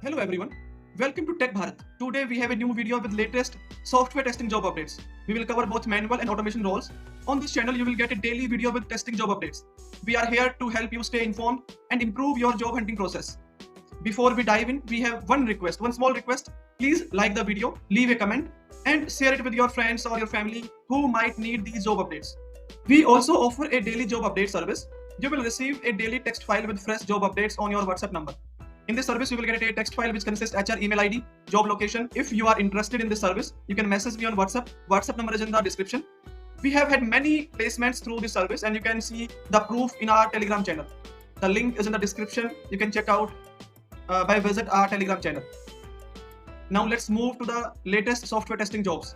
Hello everyone, welcome to Tech Bharat. Today we have a new video with latest software testing job updates. We will cover both manual and automation roles. On this channel you will get a daily video with testing job updates. We are here to help you stay informed and improve your job hunting process. Before we dive in, we have one small request. Please like the video, leave a comment and share it with your friends or your family who might need these job updates. We also offer a daily job update service. You will receive a daily text file with fresh job updates on your WhatsApp number. In this service, you will get a text file which consists HR email ID, job location. If you are interested in this service, you can message me on WhatsApp. WhatsApp number is in the description. We have had many placements through this service and you can see the proof in our Telegram channel. The link is in the description. You can check out by visit our Telegram channel. Now let's move to the latest software testing jobs.